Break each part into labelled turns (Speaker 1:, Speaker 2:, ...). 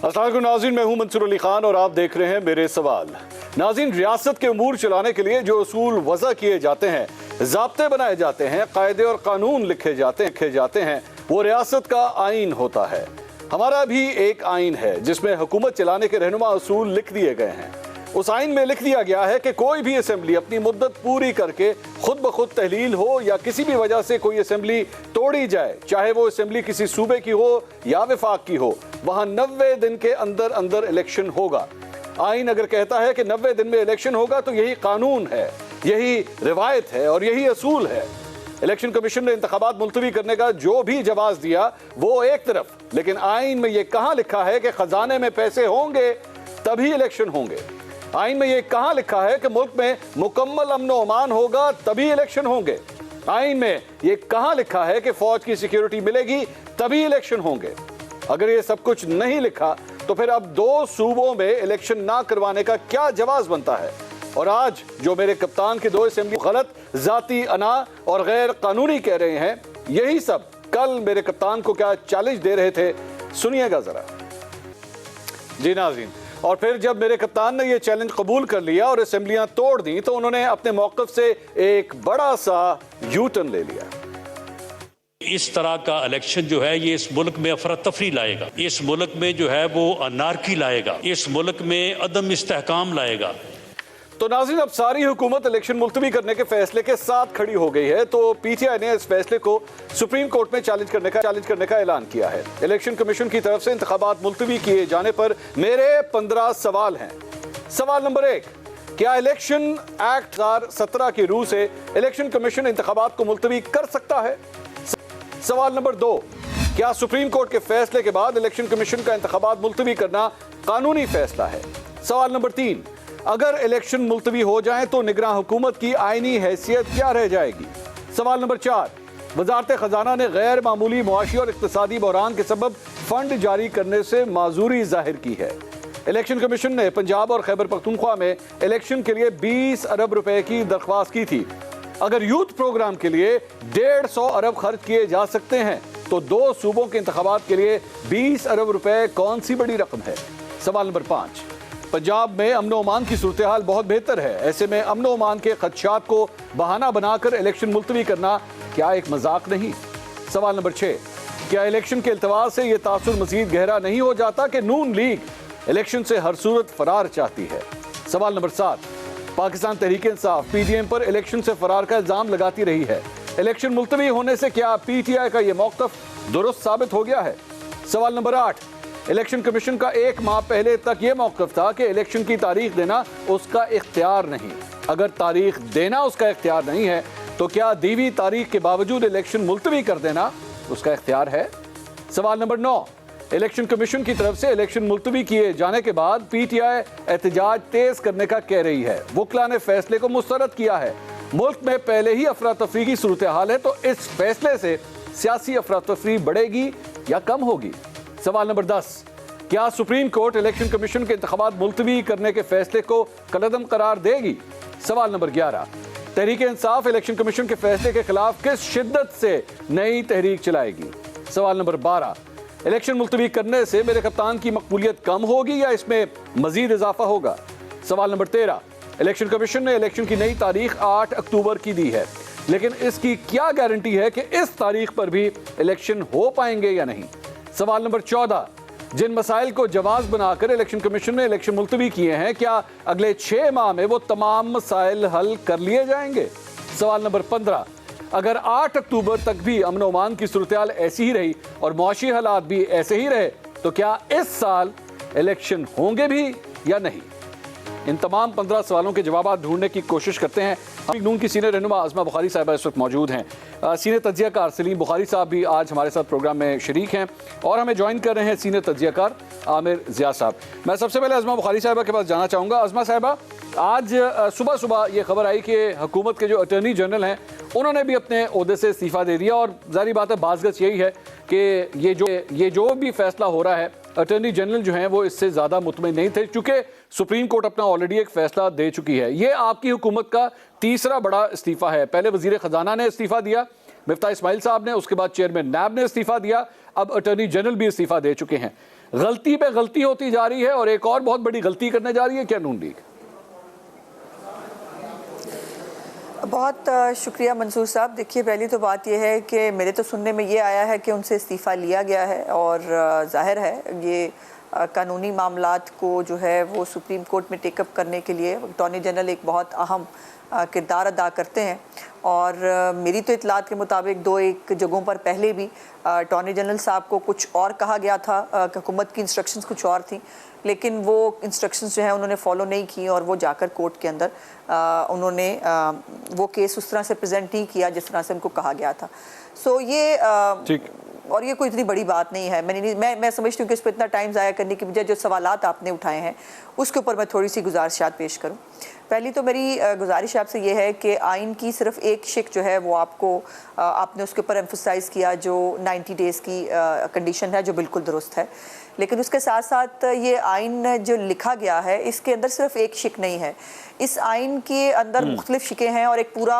Speaker 1: अस्सलाम वालेकुम नाज़रीन, मैं हूं मंसूर अली खान और आप देख रहे हैं मेरे सवाल। नाज़रीन, रियासत के अमूर चलाने के लिए जो उसूल वज़ा किए जाते हैं, ज़ाब्ते बनाए जाते हैं, कायदे और कानून लिखे जाते हैं, वो रियासत का आइन होता है। हमारा भी एक आइन है जिसमें हुकूमत चलाने के रहनुमा उसूल लिख दिए गए हैं। उस आइन में लिख दिया गया है कि कोई भी असेंबली अपनी मुद्दत पूरी करके खुद ब खुद तहलील हो या किसी भी वजह से कोई असेंबली तोड़ी जाए, चाहे वो असेंबली किसी सूबे की हो या विफाक की हो, वहां 90 दिन के अंदर अंदर इलेक्शन होगा। आइन अगर कहता है कि 90 दिन में इलेक्शन होगा तो यही कानून है, यही रिवायत है और यही असूल है। इलेक्शन कमीशन ने इंतखाबात मुलतवी करने का जो भी जवाब दिया वो एक तरफ, लेकिन आइन में ये कहाँ लिखा है कि खजाने में पैसे होंगे तभी इलेक्शन होंगे? आइन में ये कहाँ लिखा है कि मुल्क में मुकम्मल अमन व अमान होगा तभी इलेक्शन होंगे? आइन में ये कहाँ लिखा है कि फौज की सिक्योरिटी मिलेगी तभी इलेक्शन होंगे? अगर ये सब कुछ नहीं लिखा तो फिर अब 2 सूबों में इलेक्शन ना करवाने का क्या जवाब बनता है? और आज जो मेरे कप्तान की 2 असेंबली गलत, जाती अना और गैर कानूनी कह रहे हैं, यही सब कल मेरे कप्तान को क्या चैलेंज दे रहे थे, सुनिएगा जरा। जी नाज़रीन, और फिर जब मेरे कप्तान ने यह चैलेंज कबूल कर लिया और असेंबलियां तोड़ दी तो उन्होंने अपने मौक़िफ़ से एक बड़ा सा यू टर्न ले लिया।
Speaker 2: इस तरह का इलेक्शन जो है ये इस मुल्क में अफरा तफरी लाएगा, इस मुल्क में जो है वो अनारकी लाएगा, इस मुल्क में अदम इस्तेहकाम लाएगा।
Speaker 1: तो नाज़रीन, अब सारी हुकूमत इलेक्शन मुलतवी करने के फैसले के साथ खड़ी हो गई है, तो पीटीआई ने इस फैसले को सुप्रीम कोर्ट में चैलेंज करने का ऐलान किया है। इलेक्शन कमीशन की तरफ से इंतखाबात मुलतवी किए जाने पर मेरे 15 सवाल हैं। सवाल नंबर 1, क्या इलेक्शन एक्ट 2017 की रूह से इलेक्शन कमीशन इंतखाबात को मुलतवी कर सकता है? सवाल नंबर 2, क्या सुप्रीम कोर्ट के फैसले के बाद इलेक्शन कमीशन का इंतखाबात मुलतवी करना कानूनी फैसला है? सवाल नंबर 3, अगर इलेक्शन मुलतवी हो जाए तो निगरान हुकूमत की आईनी हैसियत क्या रह जाएगी? सवाल नंबर 4, वजारत खजाना ने गैर मामूली मुआशी और इक्तिसादी बहरान के सबब फंड जारी करने से माजूरी जाहिर की है। इलेक्शन कमीशन ने पंजाब और खैबर पख्तूनख्वा में इलेक्शन के लिए 20 अरब रुपए की दरख्वास्त की थी। अगर यूथ प्रोग्राम के लिए 150 अरब खर्च किए जा सकते हैं तो 2 सूबों के इंतखाबात के लिए 20 अरब रुपए कौन सी बड़ी रकम है? सवाल नंबर 5, पंजाब में अमन व अमान की सूरत हाल बहुत बेहतर है, ऐसे में अमन व अमान के खदशात को बहाना बनाकर इलेक्शन मुलतवी करना क्या एक मजाक नहीं? सवाल नंबर 6, क्या इलेक्शन के इल्तवा से यह तासुर मजीद गहरा नहीं हो जाता कि नून लीग इलेक्शन से हर सूरत फरार चाहती है? सवाल नंबर 7, पाकिस्तान तहरीक इंसाफ पीडीएम पर इलेक्शन से फरार का इल्जाम लगाती रही है, इलेक्शन मुलतवी होने से क्या पीटीआई का यह मौक़िफ़ दुरुस्त साबित हो गया है? सवाल नंबर 8, इलेक्शन कमीशन का 1 माह पहले तक यह मौक़िफ़ था कि इलेक्शन की तारीख देना उसका इख्तियार नहीं। अगर तारीख देना उसका इख्तियार नहीं है तो क्या दीवी तारीख के बावजूद इलेक्शन मुलतवी कर देना उसका इख्तियार है? सवाल नंबर 9, इलेक्शन कमीशन की तरफ से इलेक्शन मुलतवी किए जाने के बाद पीटीआई एहतजाज तेज करने का कह रही है। वकला ने फैसले को मुस्तरद किया है। मुल्क में पहले ही अफरा तफरी की सूरत हाल है, तो इस फैसले से सियासी अफरा तफरी बढ़ेगी या कम होगी? सवाल नंबर 10, क्या सुप्रीम कोर्ट इलेक्शन कमीशन के इंतखाबात मुलतवी करने के फैसले को कलअदम करार देगी? सवाल number 11, Tehreek Insaf election commission के फैसले के खिलाफ किस शिद्दत से नई तहरीक चलाएगी? सवाल नंबर 12, इलेक्शन मुलतवी करने से मेरे कप्तान की मकबूलियत कम होगी या इसमें मजीद इजाफा होगा? सवाल नंबर 13, इलेक्शन कमीशन ने इलेक्शन की नई तारीख 8 अक्टूबर की दी है, लेकिन इसकी क्या गारंटी है कि इस तारीख पर भी इलेक्शन हो पाएंगे या नहीं? सवाल नंबर 14, जिन मसाइल को जवाब बनाकर इलेक्शन कमीशन ने इलेक्शन मुलतवी किए हैं, क्या अगले 6 माह में वो तमाम मसाइल हल कर लिए जाएंगे? सवाल नंबर 15, अगर 8 अक्टूबर तक भी अमन व अमान की सूरत हाल ऐसी ही रही और मुआशी हालात भी ऐसे ही रहे तो क्या इस साल इलेक्शन होंगे भी या नहीं? इन तमाम 15 सवालों के जवाब ढूंढने की कोशिश करते हैं। हम नून की सीनियर रहनुमा आज़मा बुखारी साहबा इस वक्त मौजूद हैं। सीनियर तज्ज़ियाकार सलीम बुखारी साहब भी आज हमारे साथ प्रोग्राम में शरीक हैं और हमें ज्वाइन कर रहे हैं सीनियर तज्ज़ियाकार आमिर ज़िया साहब। मैं सबसे पहले आज़मा बुखारी साहबा के पास जाना चाहूँगा। आज़मा साहबा, आज सुबह सुबह ये खबर आई कि हुकूमत के जो अटर्नी जनरल हैं उन्होंने भी अपने ओहदे से इस्तीफ़ा दे दिया और जाहिर बात है बाज़गत यही है कि ये जो भी फैसला हो रहा है, अटर्नी जनरल जो हैं वो इससे ज़्यादा मुतमईन नहीं थे, चूँकि सुप्रीम कोर्ट अपना ऑलरेडी एक फैसला दे चुकी है। ये आपकी हुकूमत का तीसरा बड़ा इस्तीफ़ा है। पहले वज़ीर ख़जाना ने इस्तीफ़ा दिया, मिफ्ता इस्माइल साहब ने, उसके बाद चेयरमैन नैब ने इस्तीफ़ा दिया, अब अटर्नी जनरल भी इस्तीफ़ा दे चुके हैं। गलती पे गलती होती जा रही है और एक और बहुत बड़ी गलती करने जा रही है क्या नून लीग?
Speaker 3: बहुत शुक्रिया मंसूर साहब। देखिए, पहली तो बात यह है कि मेरे तो सुनने में ये आया है कि उनसे इस्तीफ़ा लिया गया है और जाहिर है ये कानूनी मामलात को जो है वो सुप्रीम कोर्ट में टेकअप करने के लिए अटॉर्नी जनरल एक बहुत अहम किरदार अदा करते हैं। और मेरी तो इतलात के मुताबिक दो एक जगहों पर पहले भी अटॉर्नी जनरल साहब को कुछ और कहा गया था, हुकूमत की इंस्ट्रक्शंस कुछ और थी, लेकिन वो इंस्ट्रक्शंस जो हैं उन्होंने फॉलो नहीं की और वो जाकर कोर्ट के अंदर उन्होंने वो केस उस तरह से प्रेजेंट नहीं किया जिस तरह से उनको कहा गया था। सो ये और ये कोई इतनी बड़ी बात नहीं है। मैं समझती हूँ कि इस पर इतना टाइम ज़ाया करने की बजाय जो सवालात आपने उठाए हैं उसके ऊपर मैं थोड़ी सी गुजारिशात पेश करूँ। पहली तो मेरी गुजारिश आपसे ये है कि आइन की सिर्फ एक शिक जो है वो आपने उसके ऊपर एम्फसाइज़ किया जो 90 डेज़ की कंडीशन है, जो बिल्कुल दुरुस्त है, लेकिन उसके साथ साथ ये आइन जो लिखा गया है इसके अंदर सिर्फ एक शिक नहीं है। इस आइन के अंदर मुख्तलिफ शिकें हैं और एक पूरा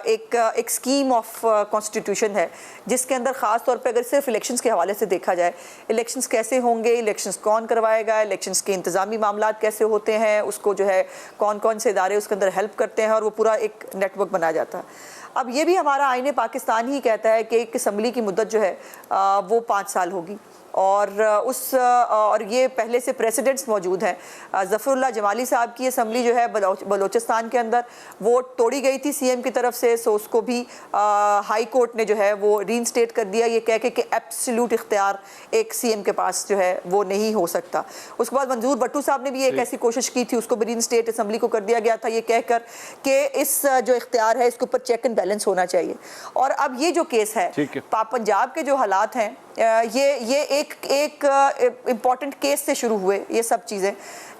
Speaker 3: एक स्कीम ऑफ कॉन्स्टिट्यूशन है जिसके अंदर ख़ास तौर पे अगर सिर्फ इलेक्शंस के हवाले से देखा जाए, इलेक्शंस कैसे होंगे, इलेक्शंस कौन करवाएगा, इलेक्शंस के इंतज़ामी मामलात कैसे होते हैं, उसको जो है कौन कौन से इदारे उसके अंदर हेल्प करते हैं और वो पूरा एक नेटवर्क बनाया जाता है। अब ये भी हमारा आईन पाकिस्तान ही कहता है कि एक असम्बली की मुद्दत जो है वो 5 साल होगी और ये पहले से प्रेसिडेंट्स मौजूद हैं। ज़फ़रुल्लाह जमाली साहब की असम्बली जो है बलोचिस्तान के अंदर वो तोड़ी गई थी सीएम की तरफ से, सो उसको भी हाई कोर्ट ने जो है वो रीइंस्टेट कर दिया, ये कह के कि एब्सोल्यूट इख्तियार एक सीएम के पास जो है वो नहीं हो सकता। उसके बाद मंजूर भट्टू साहब ने भी एक ऐसी कोशिश की थी, उसको भी रीइंस्टेट असम्बली को कर दिया गया था, ये कहकर कि इस जो इख्तियार है इसके ऊपर चेक एंड बैलेंस होना चाहिए। और अब ये जो केस है पंजाब के जो हालात हैं ये एक इम्पॉर्टेंट केस से शुरू हुए ये सब चीज़ें।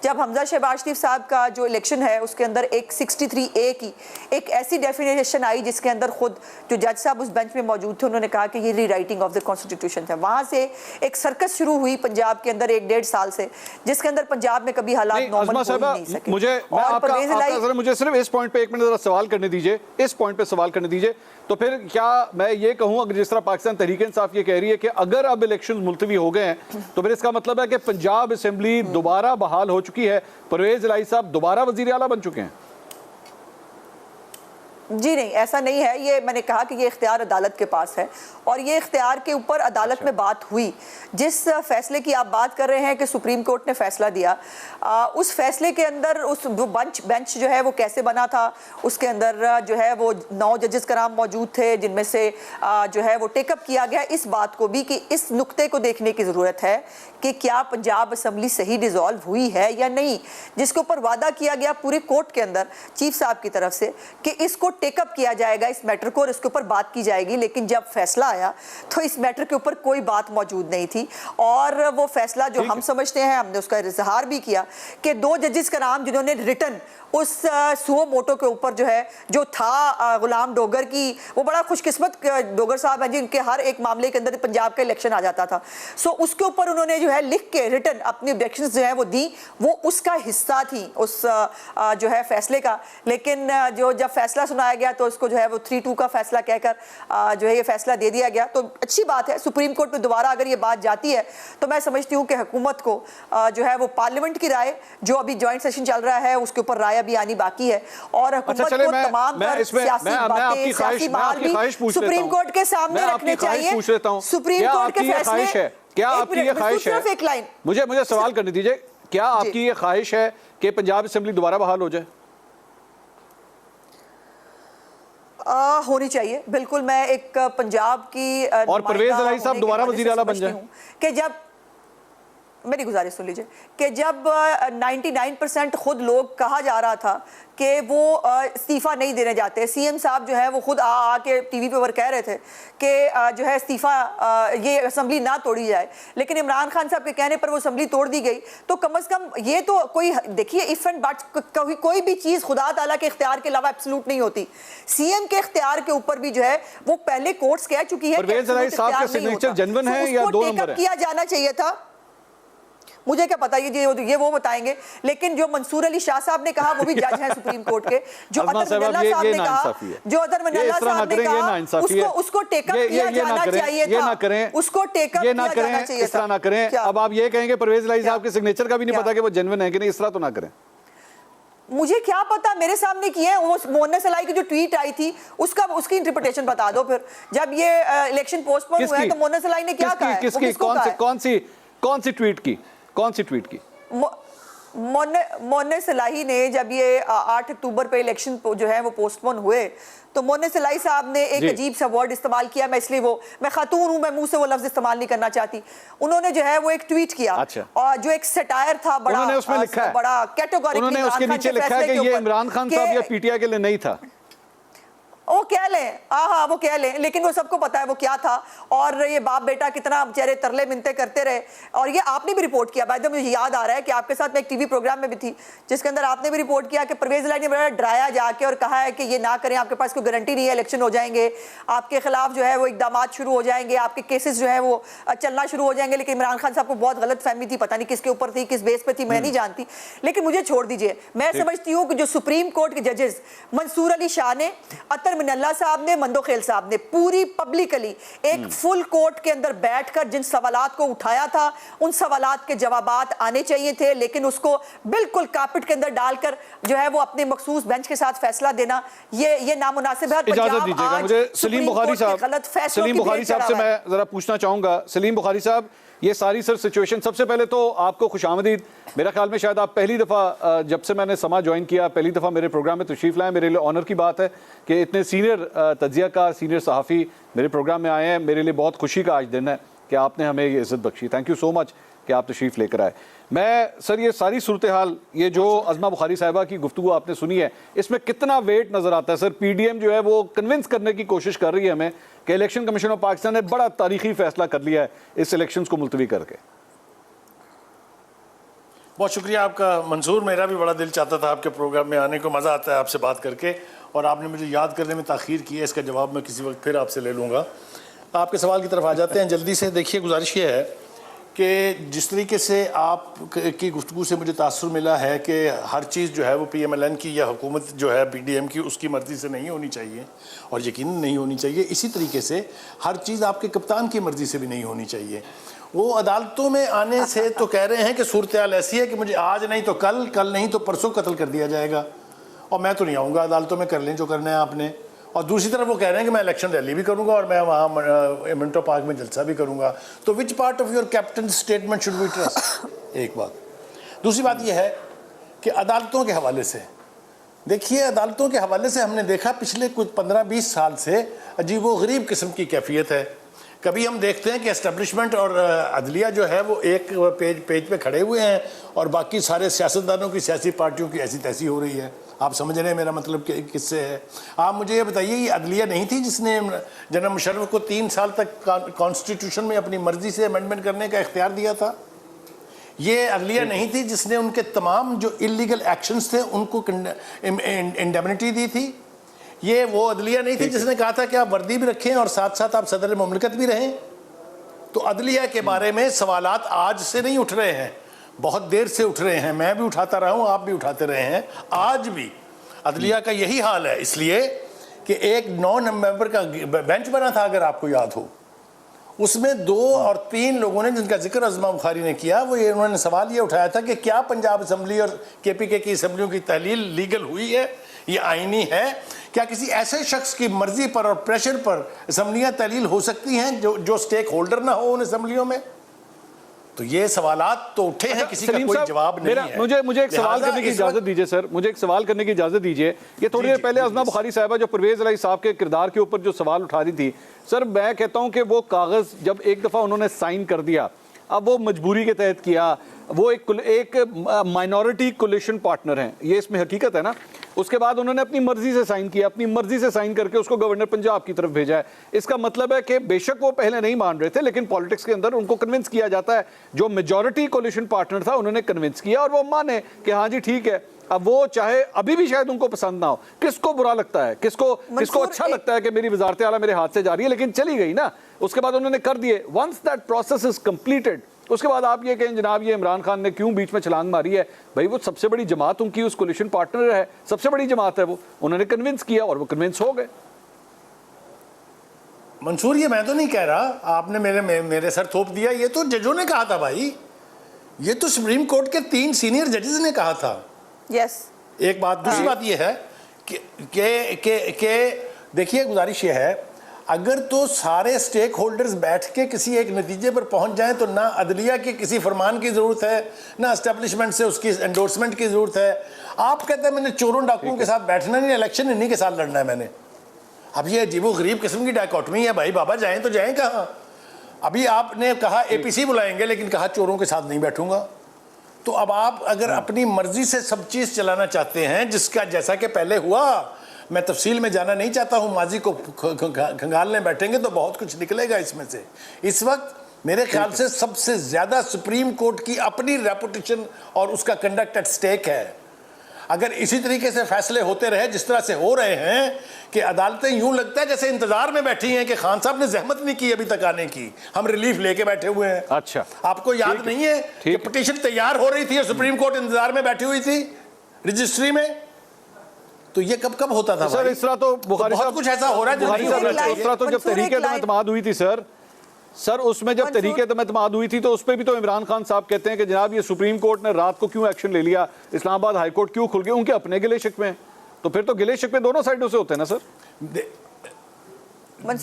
Speaker 3: जब हमजा शहबाज शरीफ साहब का जो इलेक्शन है उसके अंदर एक 63A की एक ऐसी डेफिनेशन आई जिसके अंदर खुद जो जज साहब उस बेंच में मौजूद थे उन्होंने कहा कि ये रीराइटिंग ऑफ द कॉन्स्टिट्यूशन है। वहाँ से एक सर्कस शुरू हुई पंजाब के अंदर 1-1.5 साल से, जिसके अंदर पंजाब में कभी हालात नॉर्मल हो ही नहीं सके।
Speaker 1: मुझे सिर्फ इस पॉइंट पे 1 मिनट जरा सवाल करने दीजिए, इस पॉइंट पे सवाल करने दीजिए। तो फिर क्या मैं ये कहूँ, अगर जिस तरह पाकिस्तान तहरीक इंसाफ ये कह रही है कि अगर अब इलेक्शन मुलतवी हो गए हैं तो फिर इसका मतलब है कि पंजाब असेंबली दोबारा बहाल हो चुकी है, परवेज इलाही साहब दोबारा वजीर आला बन चुके हैं?
Speaker 3: जी नहीं, ऐसा नहीं है। ये मैंने कहा कि ये इख्तियार अदालत के पास है और ये इख्तियार के ऊपर अदालत में बात हुई। जिस फैसले की आप बात कर रहे हैं कि सुप्रीम कोर्ट ने फैसला दिया, उस फैसले के अंदर उस बेंच जो है वो कैसे बना था, उसके अंदर जो है वो 9 जजेस कराम मौजूद थे जिनमें से जो है वो टेकअप किया गया इस बात को भी कि इस नुक्ते को देखने की ज़रूरत है कि क्या पंजाब असम्बली सही डिज़ोल्व हुई है या नहीं, जिसके ऊपर वादा किया गया पूरे कोर्ट के अंदर चीफ साहब की तरफ से कि इसको टेकअप किया जाएगा, इस मैटर को, और इसके ऊपर बात की जाएगी। लेकिन जब फैसला आया तो इस मैटर के ऊपर कोई बात मौजूद नहीं थी और वो फैसला जो हम समझते हैं, हमने उसका इजहार भी किया कि 2 जजेस का नाम जिन्होंने रिटर्न उस सुओ मोटो के ऊपर जो था गुलाम डोगर की, वो बड़ा खुशकिस्मत डोगर साहब हैं जिनके हर एक मामले के अंदर पंजाब का इलेक्शन आ जाता था। सो उसके ऊपर उन्होंने जो है लिख के रिटर्न अपनी ऑब्जेक्शंस जो है वो दी, वो उसका हिस्सा थी उस जो है फैसले का। लेकिन जो जब फैसला सुनाया गया तो उसको जो है वो 3-2 का फैसला कहकर जो है ये फैसला दे दिया गया। तो अच्छी बात है, सुप्रीम कोर्ट में दोबारा अगर ये बात जाती है तो मैं समझती हूँ कि हुकूमत को जो है वो पार्लियामेंट की राय, जो अभी ज्वाइंट सेशन चल रहा है उसके ऊपर राय भी आनी बाकी है और हुकूमत को तमाम सियासी माहौल भी सुप्रीम कोर्ट के सामने रखने चाहिए। सुप्रीम कोर्ट के फैसले,
Speaker 1: क्या आपकी ये ख्वाहिश है?
Speaker 3: एक लाइन
Speaker 1: मुझे सवाल करने दीजिए, क्या आपकी ये ख्वाहिश है कि पंजाब असेंबली दोबारा बहाल हो जाए?
Speaker 3: होनी चाहिए, बिल्कुल। मैं एक पंजाब की
Speaker 1: और परवेज इलाही साहब दोबारा वजीर आला बन जाए
Speaker 3: कि जब, मेरी गुजारिश सुन लीजिए, कि जब 99% खुद लोग कहा जा रहा था कि वो इस्तीफ़ा नहीं देने जाते, सीएम साहब जो है वो खुद आके टीवी पे ऊपर कह रहे थे कि जो है इस्तीफ़ा ये असम्बली ना तोड़ी जाए, लेकिन इमरान खान साहब के कहने पर वो असम्बली तोड़ दी गई। तो कम से कम ये तो कोई, देखिए, इफ एंड बट कोई भी चीज़ खुदा ताला के इख्तियार के अलावा एब्सोल्यूट नहीं होती। सीएम के इख्तियार के ऊपर भी जो है वो पहले कोर्ट्स कह चुकी है
Speaker 1: परवेज इलाही साहब का सिग्नेचर जेन्युइन है या 2 नंबर है?
Speaker 3: किया जाना चाहिए था। मुझे क्या पता ये वो बताएंगे, लेकिन जो मंसूर अली शाह साहब ने कहा, वो भी जज हैं सुप्रीम कोर्ट के, जो अतर मिनल्ला साहब ने कहा, जो अतर मिनल्ला साहब ने कहा, उसको टेकअप किया जाना चाहिए था, उसको टेकअप किया जाना चाहिए था।
Speaker 1: इस तरह ना करें। अब आप ये कहेंगे परवेज इलाही साहब के सिग्नेचर का भी नहीं पता कि वो जेन्युइन है कि नहीं, इस तरह तो ना करें।
Speaker 3: मुझे क्या पता, मेरे सामने किए हैं। वो मोहन्ना सलाई की जो ट्वीट आई थी उसकी इंटरप्रिटेशन बता दो। फिर जब ये इलेक्शन पोस्टपोन हुआ है तो मोहन्ना सलाई ने क्या कहा है?
Speaker 1: किसकी कौन सी ट्वीट की? कौन सी ट्वीट की?
Speaker 3: मोहन्ना सलाई ने जब ये 8 अक्टूबर पे इलेक्शन जो है वो पोस्टपोन हुए, तो मोहन्ना सलाई साहब ने एक अजीब सा वर्ड इस्तेमाल किया। मैं खातून हूं, मैं मुंह से वो लफ्ज इस्तेमाल नहीं करना चाहती। उन्होंने जो है वो एक ट्वीट किया, और जो एक सटायर था, बड़ा
Speaker 1: उसमें लिखा है,
Speaker 3: बड़ा कैटेगोरिकली
Speaker 1: उन्होंने उसके नीचे लिखा है कि ये इमरान खान साहब या पीटीआई के लिए नहीं था।
Speaker 3: वो कह लें, हाँ वो कह लें, लेकिन वो सबको पता है वो क्या था। और ये बाप बेटा कितना बेचारे तरले मिनते करते रहे। और ये आपने भी रिपोर्ट किया, बाद में मुझे याद आ रहा है कि आपके साथ मैं एक टीवी प्रोग्राम में भी थी जिसके अंदर आपने भी रिपोर्ट किया कि परवेज इलाही ने बड़ा डराया जाके और कहा है कि ये ना करें, आपके पास कोई गारंटी नहीं है, इलेक्शन हो जाएंगे, आपके खिलाफ जो है वो इकदाम शुरू हो जाएंगे, आपके केसेस जो है वो चलना शुरू हो जाएंगे। लेकिन इमरान खान साहब को बहुत गलत फहमी थी, पता नहीं किसके ऊपर थी, किस बेस पे थी, मैं नहीं जानती। लेकिन मुझे छोड़ दीजिए, मैं समझती हूँ कि जो सुप्रीम कोर्ट के जजेस मंसूर अली शाह ने, अतर मिनल्ला साहब ने, मंदोखेल साहब ने पूरी पब्लिकली एक फुल कोर्ट के अंदर बैठकर जिन सवालात को उठाया था, उन सवालात के जवाबात आने चाहिए थे, लेकिन उसको बिल्कुल कार्पेट के अंदर डालकर जो है वो अपने मखसूस बेंच के साथ फैसला देना, ये नामुनासिब है।
Speaker 1: इजाजत दीजिएगा मुझे सलीम बुखारी साहब से मैं जरा पूछना चाहूंगा। सलीम बुखारी साहब, ये सारी सर सिचुएशन, सबसे पहले तो आपको खुशामदीद। मेरा ख्याल में शायद आप पहली दफ़ा जब से मैंने समा ज्वाइन किया, पहली दफ़ा मेरे प्रोग्राम में तशरीफ़ लाए। मेरे लिए ऑनर की बात है कि इतने सीनियर तज्ज़ियाकार, सीनियर सहाफ़ी मेरे प्रोग्राम में आए हैं। मेरे लिए बहुत खुशी का आज दिन है कि आपने हमें ये इज़्ज़त बख्शी। थैंक यू सो मच कि आप तशरीफ़ लेकर आए। मैं सर ये सारी सूरत हाल, ये जो अज़मा बुखारी साहिबा की गुफ्तगू आपने सुनी है, इसमें कितना वेट नज़र आता है? सर पीडीएम जो है वो कन्विंस करने की कोशिश कर रही है हमें कि इलेक्शन कमीशन ऑफ पाकिस्तान ने बड़ा तारीखी फैसला कर लिया है इस इलेक्शन को मुलतवी करके।
Speaker 4: बहुत शुक्रिया आपका मंसूर, मेरा भी बड़ा दिल चाहता था आपके प्रोग्राम में आने को, मज़ा आता है आपसे बात करके, और आपने मुझे याद करने में ताख़ीर की है। इसका जवाब मैं किसी वक्त फिर आपसे ले लूँगा। आपके सवाल की तरफ आ जाते हैं जल्दी से। देखिए, गुजारिश ये है कि जिस तरीके से आप की गुफ्तगू से मुझे तासुर मिला है कि हर चीज़ जो है वो PMLN की या हुकूमत जो है PDM की उसकी मर्ज़ी से नहीं होनी चाहिए, और यकीनन नहीं होनी चाहिए। इसी तरीके से हर चीज़ आपके कप्तान की मर्ज़ी से भी नहीं होनी चाहिए। वो अदालतों में आने से तो कह रहे हैं कि सूरत हाल ऐसी है कि मुझे आज नहीं तो कल, कल नहीं तो परसों कत्ल कर दिया जाएगा, और मैं तो नहीं आऊँगा अदालतों में, कर लें जो करना है आपने। और दूसरी तरफ वो कह रहे हैं कि मैं इलेक्शन रैली भी करूंगा और मैं वहाँ मिंटो पार्क में जलसा भी करूंगा। तो which part of your captain statement should we trust? एक बात। दूसरी बात यह है कि अदालतों के हवाले से देखिए, अदालतों के हवाले से हमने देखा पिछले कुछ 15-20 साल से अजीब व गरीब किस्म की कैफियत है। कभी हम देखते हैं कि एस्टेब्लिशमेंट और अदलिया जो है वो एक पेज पे खड़े हुए हैं और बाकी सारे सियासतदानों की, सियासी पार्टियों की ऐसी तैसी हो रही है। आप समझ रहे हैं मेरा मतलब किससे है? आप मुझे ये बताइए, ये अदलिया नहीं थी जिसने जनरल मुशर्रफ को 3 साल तक कॉन्स्टिट्यूशन में अपनी मर्जी से अमेंडमेंट करने का इख्तियार दिया था? ये अदलिया नहीं थी जिसने उनके तमाम जो इलीगल एक्शंस थे उनको इंडेमनिटी दी थी? ये वो अदलिया नहीं थी जिसने कहा था कि आप वर्दी भी रखें और साथ साथ आप सदर मुमलिकत भी रहें? तो अदलिया के बारे में सवालात आज से नहीं उठ रहे हैं, बहुत देर से उठ रहे हैं। मैं भी उठाता रहा हूँ, आप भी उठाते रहे हैं। आज भी अदलिया का यही हाल है, इसलिए कि एक 9 मेंबर का बेंच बना था, अगर आपको याद हो, उसमें 2 और 3 लोगों ने, जिनका जिक्र अज़मा बुखारी ने किया, वो ये उन्होंने सवाल ये उठाया था कि क्या पंजाब असम्बली और KPK की असम्बलियों की तहलील लीगल हुई है, ये आईनी है? क्या किसी ऐसे शख्स की मर्जी पर और प्रेशर पर असम्बलियाँ तहलील हो सकती हैं जो स्टेक होल्डर ना हो उन असम्बलियों में? तो ये सवालात तो उठे हैं, किसी का कोई जवाब नहीं है।
Speaker 1: मुझे एक सवाल करने की इजाजत दीजिए सर, मुझे एक सवाल करने की इजाजत दीजिए। ये थोड़ी देर पहले अज़मा बुखारी साहिबा जो परवेज इलाही साहब के किरदार के ऊपर जो सवाल उठा रही थी, सर मैं कहता हूं कि वो कागज जब एक दफा उन्होंने साइन कर दिया, अब वो मजबूरी के तहत किया, वो एक माइनॉरिटी कोलिशन पार्टनर हैं, ये इसमें हकीकत है ना। उसके बाद उन्होंने अपनी मर्जी से साइन किया, अपनी मर्जी से साइन करके उसको गवर्नर पंजाब की तरफ भेजा है। इसका मतलब है कि बेशक वो पहले नहीं मान रहे थे, लेकिन पॉलिटिक्स के अंदर उनको कन्विंस किया जाता है। जो मेजॉरिटी कोलिशन पार्टनर था उन्होंने कन्विंस किया और वो माने कि हाँ जी ठीक है। अब वो चाहे अभी भी शायद उनको पसंद ना हो, किसको बुरा लगता है, किसको अच्छा लगता है कि मेरी वजारत आला मेरे हाथ से जा रही है, लेकिन चली गई ना। उसके बाद उन्होंने कर दिए। Once that process is completed, उसके बाद आप ये कहें जनाब ये इमरान खान ने क्यों बीच में छलांग मारी है। भाई वो सबसे बड़ी जमात उनकी उस कोलिशन पार्टनर है, सबसे बड़ी जमात है वो, उन्होंने कन्विंस किया और वो कन्विंस हो गए।
Speaker 4: मंसूर ये मैं तो नहीं कह रहा, आपने मेरे सर थोप दिया, ये तो जजों ने कहा था भाई, ये तो सुप्रीम कोर्ट के 3 सीनियर जजेस ने कहा था।
Speaker 3: यस
Speaker 4: एक बात, दूसरी बात ये है कि देखिए गुजारिश ये है, अगर तो सारे स्टेक होल्डर्स बैठ के किसी एक नतीजे पर पहुंच जाएं तो ना अदलिया के किसी फरमान की ज़रूरत है, ना एस्टेब्लिशमेंट से उसकी एंडोर्समेंट की ज़रूरत है। आप कहते हैं मैंने चोरों डाकुओं के साथ बैठना नहीं, इलेक्शन इन्हीं के साथ लड़ना है मैंने। अब ये अजीबो गरीब किस्म की डायकोटमी है भाई, बाबा जाएं तो जाएं कहाँ। अभी आपने कहा APC बुलाएंगे लेकिन कहा चोरों के साथ नहीं बैठूंगा। तो अब आप अगर अपनी मर्जी से सब चीज़ चलाना चाहते हैं, जिसका जैसा कि पहले हुआ, मैं तफसील में जाना नहीं चाहता हूं, माजी को खंगालने बैठेंगे तो बहुत कुछ निकलेगा इसमें से। इस वक्त मेरे ख्याल से सबसे ज़्यादा सुप्रीम कोर्ट की अपनी रेपुटेशन और उसका कंडक्ट एट स्टेक है। अगर इसी तरीके से फैसले होते रहे जिस तरह से हो रहे हैं कि अदालतें यूं लगता है जैसे इंतजार में बैठी हैं कि खान साहब ने जहमत नहीं की अभी तक आने की, हम रिलीफ लेके बैठे हुए हैं।
Speaker 1: अच्छा,
Speaker 4: आपको याद नहीं है कि पिटीशन तैयार हो रही थी और सुप्रीम कोर्ट इंतजार में बैठी हुई थी रजिस्ट्री में? तो ये कब कब होता था
Speaker 1: सर? इस तरह तो बुखारी
Speaker 4: बहुत कुछ ऐसा हो रहा है जो नहीं होना चाहिए।
Speaker 1: इस तरह तो जब तहरीक-ए-एतमाद हुई थी सर उसमें जब तहरीक-ए-एतमाद हुई थी तो उस पर भी तो इमरान खान साहब कहते हैं कि जनाब ये सुप्रीम कोर्ट ने रात को क्यों एक्शन ले लिया, इस्लामाबाद हाई कोर्ट क्यों खुल गया, उनके अपने गिले शिकवे हैं। तो फिर तो गिले शिकवे दोनों साइडों से होते हैं ना सर?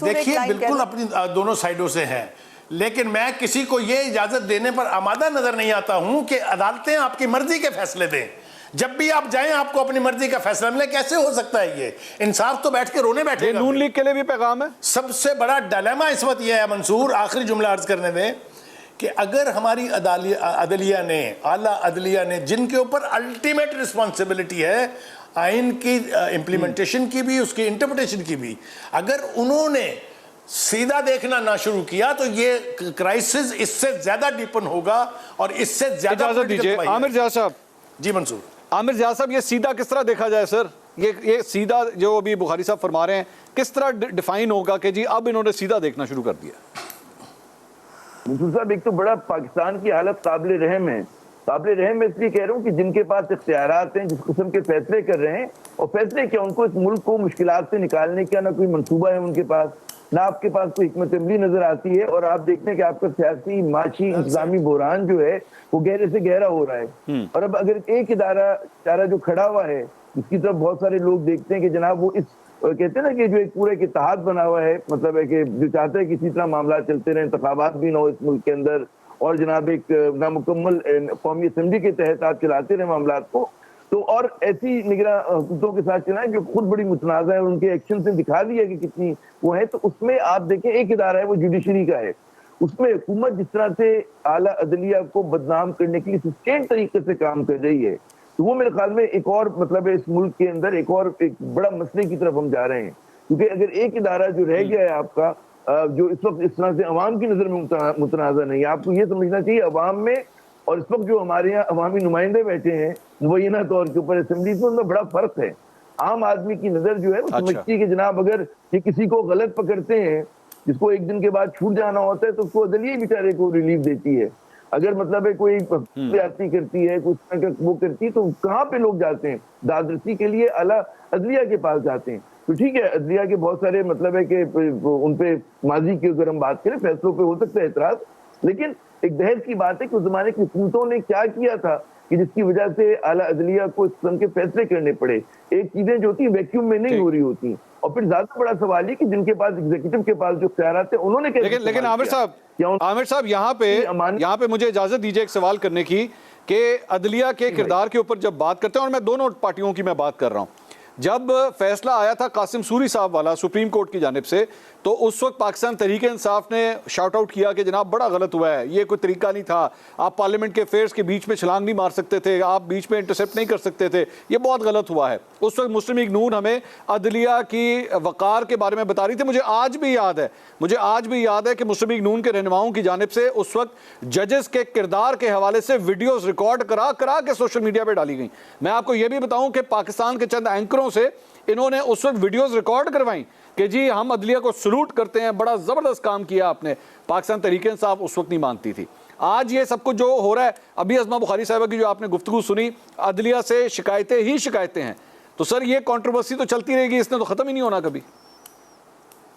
Speaker 4: देखिए बिल्कुल अपनी दोनों साइडों से हैं, लेकिन मैं किसी को ये इजाजत देने पर आमादा नजर नहीं आता हूं कि अदालतें आपकी मर्जी के फैसले दें। जब भी आप जाएं आपको अपनी मर्जी का फैसला मिले, कैसे हो सकता है ये? इंसाफ तो बैठ के रोने बैठे।
Speaker 1: नून लीग के लिए भी पैगाम है।
Speaker 4: सबसे बड़ा डायलेमा इस वक्त यह है मंसूर, आखिरी जुमला अर्ज करने दें, कि अगर हमारी अदलिया ने, आला अदलिया ने, जिनके ऊपर अल्टीमेट रिस्पॉन्सिबिलिटी है आइन की इम्प्लीमेंटेशन की भी, उसकी इंटरप्रिटेशन की भी, अगर उन्होंने सीधा देखना ना शुरू किया तो ये क्राइसिस इससे ज्यादा डीपन होगा और इससे ज्यादा।
Speaker 1: इजाजत दीजिए आमिर जिया साहब।
Speaker 4: जी मंसूर।
Speaker 1: आमिर जिया साहब, ये सीधा किस तरह देखा जाए सर? ये सीधा जो अभी बुखारी साहब फरमा रहे हैं किस तरह डिफाइन होगा कि जी अब इन्होंने सीधा देखना शुरू कर दिया?
Speaker 5: मंसूर साहब, एक तो बड़ा पाकिस्तान की हालत काबिल रहम है। काबिल रहम मैं इसलिए कह रहा हूँ कि जिनके पास इख्तियारात हैं, जिस किस्म के फैसले कर रहे हैं, और फैसले क्या, उनको इस मुल्क को मुश्किलात से निकालने का ना कोई मंसूबा है उनके पास, ना आपके पास कोई हिकमत अमली नजर आती है, और आप देखते हैं कि आपका सियासी माशी इंतजामी बुहरान जो है वो गहरे से गहरा हो रहा है। और अब अगर एक इदारा जो खड़ा हुआ है जिसकी तरफ बहुत सारे लोग देखते हैं कि जनाब वो इस कहते हैं ना कि जो एक पूरे के इत्तेहाद बना हुआ है, मतलब है कि जो चाहते हैं कि इसी तरह मामला चलते रहे, इंतखाबात भी ना हो इस मुल्क के अंदर, और जनाब एक नामुकम्मल कौमी असम्बली के तहत आप चलाते रहे मामला को, तो और ऐसी निगरान हुकूमतों के साथ चलाएं जो खुद बड़ी मुतनाज़ा है, उनके एक्शन से दिखा दिया कि कितनी वो है। तो उसमें आप देखें एक इदारा है वो जुडिशरी का है, उसमें हुकूमत जिस तरह से आला अदलिया को बदनाम करने के लिए सस्टेन तरीके से काम कर रही है, तो वो मेरे ख्याल में एक और मतलब है इस मुल्क के अंदर एक और एक बड़ा मसले की तरफ हम जा रहे हैं। क्योंकि अगर एक इदारा जो रह गया है आपका, जो इस वक्त इस तरह से अवाम की नज़र में मुतनाज़ा नहीं है, आपको ये समझना चाहिए अवाम में और इस वक्त जो हमारे यहाँ अवामी नुमाइंदे बैठे हैं मुबैना तौर के ऊपर असेंबली में, उनमें बड़ा फर्क है। आम आदमी की नज़र जो है वो समझती है कि जनाब अगर ये किसी को गलत पकड़ते हैं, जिसको एक दिन के बाद छूट जाना होता है, तो उसको अदलिया बेचारे को रिलीफ देती है। अगर मतलब है कोई ज्यादती करती है, कुछ वो करती है, तो कहाँ पे लोग जाते हैं? दादरसी के लिए आला अदलिया के पास जाते हैं। तो ठीक है, अदलिया के बहुत सारे मतलब है कि उन पे माजी की अगर हम बात करें फैसलों पे हो सकता है एतराज, लेकिन एक बहस की बात है कि उस जमाने की हुकूमतों ने क्या किया था कि जिसकी वजह से आला अदलिया को इस किस्म के फैसले करने पड़े। एक चीजें जो होती है वैक्यूम में नहीं हो रही होती, और फिर ज्यादा बड़ा सवाल है कि जिनके पास एग्जीक्यूटिव के पास जो इख्तियारात है उन्होंने
Speaker 1: लेकिन आमिर साहब यहाँ पे मुझे इजाजत दीजिए एक सवाल करने की कि अदलिया के किरदार के ऊपर जब बात करते हैं, और मैं दोनों पार्टियों की मैं बात कर रहा हूँ, जब फैसला आया था कासिम सूरी साहब वाला सुप्रीम कोर्ट की जानिब से, तो उस वक्त पाकिस्तान तहरीक इंसाफ ने शाउट आउट किया कि जनाब बड़ा गलत हुआ है, ये कोई तरीका नहीं था, आप पार्लियामेंट के अफेयर्स के बीच में छलांग नहीं मार सकते थे, आप बीच में इंटरसेप्ट नहीं कर सकते थे, ये बहुत गलत हुआ है। उस वक्त मुस्लिम लीग नून हमें अदलिया की वक़ार के बारे में बता रही थी। मुझे आज भी याद है कि मुस्लिम लीग नून के रहनुमाओं की जानिब से उस वक्त जजेस के किरदार के हवाले से वीडियोज़ रिकॉर्ड करा के सोशल मीडिया पर डाली गई। मैं आपको ये भी बताऊँ कि पाकिस्तान के चंद एंकरों से इन्होंने उस वक्त वीडियोज़ रिकॉर्ड करवाई कि जी हम अदलिया को सलूट करते हैं, बड़ा ज़बरदस्त काम किया आपने। पाकिस्तान तहरीक इंसाफ उस वक्त नहीं मानती थी। आज ये सब कुछ जो हो रहा है, अभी अज़मा बुखारी साहिबा की जो आपने गुफ्तगू सुनी, अदलिया से शिकायतें ही शिकायतें हैं, तो सर ये कंट्रोवर्सी तो चलती रहेगी, इसने तो खत्म ही नहीं होना कभी।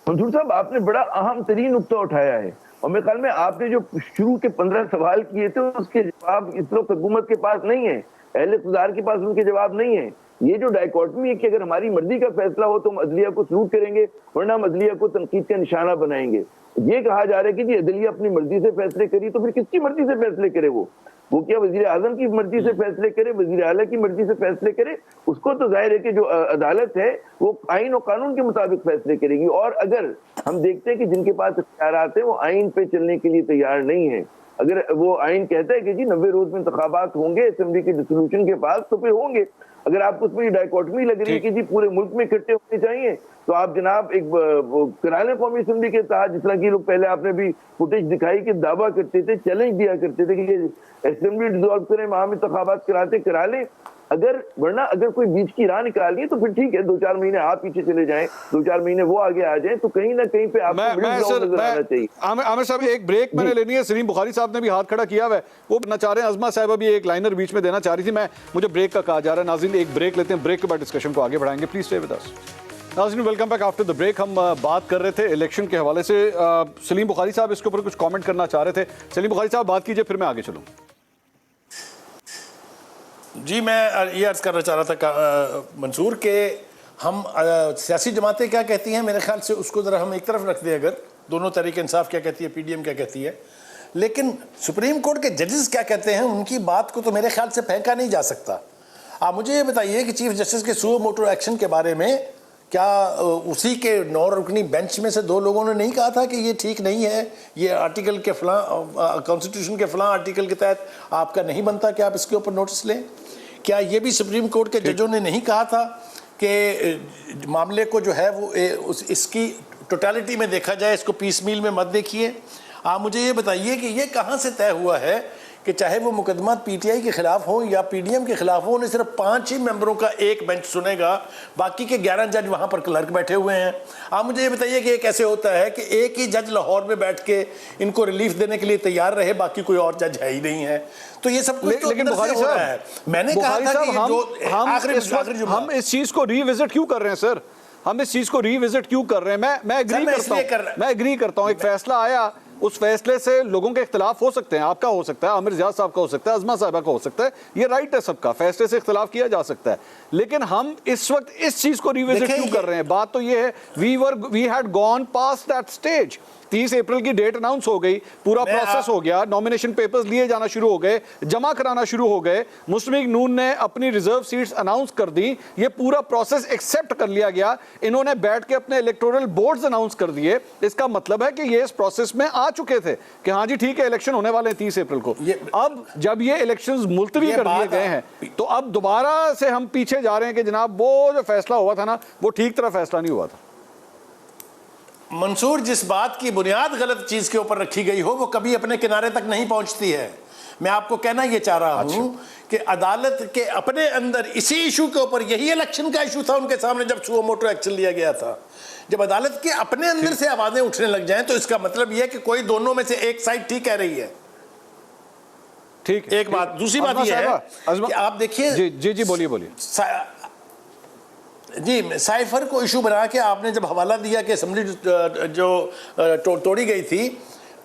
Speaker 5: मंसूर साहब, आपने बड़ा अहम तरीन नुक्ता उठाया है, और मेरे ख्याल में आपने जो शुरू के 15 सवाल किए थे उसके जवाब इस वक्त हुकूमत के पास नहीं है, अहले इक़्तिदार के पास उनके जवाब नहीं है। ये जो डायकॉटमी है कि अगर हमारी मर्जी का फैसला हो तो हम अदलिया को सलूट करेंगे, वरना हम अदलिया को तनकीद का निशाना बनाएंगे। ये कहा जा रहा है कि जी अदलिया अपनी मर्जी से फैसले करी, तो फिर किसकी मर्जी से फैसले करे? वो क्या वजीर आजम की मर्जी से फैसले करे, वजीर आला की मर्जी से फैसले करे? उसको तो जाहिर है कि जो अदालत है वो आइन और कानून के मुताबिक फैसले करेगी। और अगर हम देखते हैं कि जिनके पास इख्तियारात हैं वो आइन पे चलने के लिए तैयार नहीं है, अगर वो आइन कहता है कि जी 90 रोज में इंतखाबात होंगे असेंबली के डिसोल्यूशन के पास, तो फिर होंगे। अगर आपको उसमें ये डायकॉटमी लग रही है कि जी पूरे मुल्क में इकट्ठे होने चाहिए, तो आप जनाब एक करा लें कौमी असेंबली के तहत, जिस तरह की लोग पहले आपने भी फुटेज दिखाई कि दावा करते थे, चैलेंज दिया करते थे कि ये असेंबली डिसॉल्व करें, वहां में इंतखाबात करा लें। वरना अगर कोई बीच की राह निकालनी है तो फिर ठीक है, 2-4 महीने आप पीछे चले जाएं, 2-4 महीने वो आगे आ जाएं, तो कहीं ना कहीं पे आपको नजर आना चाहिए।
Speaker 1: आमिर साहब, एक ब्रेक मैंने लेनी है। सलीम बुखारी साहब ने भी हाथ खड़ा किया हुआ है, वो ना चाह रहे हैं। अज़मा साहिबा भी एक लाइनर बीच में देना चाह रही थी, मुझे ब्रेक का कहा जा रहा है। नाज़रीन, एक ब्रेक लेते हैं, ब्रेक के बाद डिस्कशन को आगे बढ़ाएंगे। Please stay with us. नाज़रीन, welcome back after the break. हम बात कर रहे थे इलेक्शन के हवाले से। सलीम बुखारी साहब इसके ऊपर कुछ कमेंट करना चाह रहे थे। सलीम बुखारी साहब, बात कीजिए, फिर मैं आगे चलूँ।
Speaker 4: जी, मैं ये अर्ज करना चाह रहा था मंसूर के हम सियासी जमातें क्या कहती हैं, मेरे ख्याल से उसको ज़रा हम एक तरफ रख दें। अगर दोनों तहरीक इंसाफ क्या कहती है, PDM क्या कहती है, लेकिन सुप्रीम कोर्ट के जजेस क्या कहते हैं, उनकी बात को तो मेरे ख्याल से फेंका नहीं जा सकता। आप मुझे ये बताइए कि चीफ जस्टिस के सुओ मोटो एक्शन के बारे में क्या उसी के 9 रुकनी बेंच में से 2 लोगों ने नहीं कहा था कि ये ठीक नहीं है, ये आर्टिकल के फलां कॉन्स्टिट्यूशन के फलां आर्टिकल के तहत आपका नहीं बनता कि आप इसके ऊपर नोटिस लें? क्या ये भी सुप्रीम कोर्ट के जजों ने नहीं कहा था कि मामले को जो है वो इसकी टोटलिटी में देखा जाए, इसको पीस मील में मत देखिए? आप मुझे ये बताइए कि ये कहाँ से तय हुआ है कि चाहे वो मुकदमा PTI के खिलाफ हो या PDM के खिलाफ हो, उन्हें सिर्फ 5 ही मेंबरों का एक बेंच सुनेगा, बाकी के 11 जज वहाँ पर क्लर्क बैठे हुए हैं। आप मुझे ये बताइए कि ये कैसे होता है कि एक ही जज लाहौर में बैठ के इनको रिलीफ देने के लिए तैयार रहे, बाकी कोई और जज है ही नहीं है? तो ये सब कुछ
Speaker 1: लेकिन बुखारी साहब,
Speaker 4: मैंने कहा था कि
Speaker 1: हम इस चीज को रिविजिट क्यों कर रहे हैं सर? हम इस चीज को रिविजिट क्यों कर रहे हैं? मैं एग्री करता हूं। एक फैसला आया, उस फैसले से लोगों के इख्तिलाफ हो सकते हैं, आपका हो सकता है, आमिर रियाज साहब का हो सकता है, अज़मा साहिबा का हो सकता है, ये राइट है सबका, फैसले से इख्तिलाफ किया जा सकता है। लेकिन हम इस वक्त इस चीज को रिविजिट क्यों कर रहे हैं? बात तो ये है, we had gone past that stage. 30 अप्रैल की डेट अनाउंस हो गई, पूरा प्रोसेस हो गया, नॉमिनेशन पेपर्स लिए जाना शुरू हो गए, जमा कराना शुरू हो गए, मुस्लिम लीग नून ने अपनी रिजर्व सीट्स अनाउंस कर दी, ये पूरा प्रोसेस एक्सेप्ट कर लिया गया, इन्होंने बैठ के अपने इलेक्टोरल बोर्ड्स अनाउंस कर दिए। इसका मतलब है कि ये इस प्रोसेस में आ चुके थे कि हाँ जी ठीक है, इलेक्शन होने वाले हैं 30 अप्रैल को। अब जब ये इलेक्शंस मुलतवी कर दिए गए हैं, तो अब दोबारा से हम पीछे जा रहे हैं कि जनाब वो जो फैसला हुआ था ना, वो ठीक तरह फैसला नहीं हुआ था।
Speaker 4: मंसूर, जिस बात की बुनियाद गलत चीज के ऊपर रखी गई हो वो कभी अपने किनारे तक नहीं पहुंचती है। मैं आपको कहना ये चाह रहा हूं कि अदालत के अपने अंदर इसी इशू के ऊपर, यही इलेक्शन का इशू था उनके सामने जब सुओ मोटो एक्शन लिया गया था, जब अदालत के अपने अंदर से आवाजें उठने लग जाएं तो इसका मतलब यह है कि कोई दोनों में से एक साइड ठीक कह रही है।
Speaker 1: ठीक,
Speaker 4: एक बात। दूसरी बात यह है कि आप देखिए,
Speaker 1: जी बोलिए।
Speaker 4: जी, साइफर को इशू बना के आपने जब हवाला दिया कि असेंबली जो तोड़ी गई थी,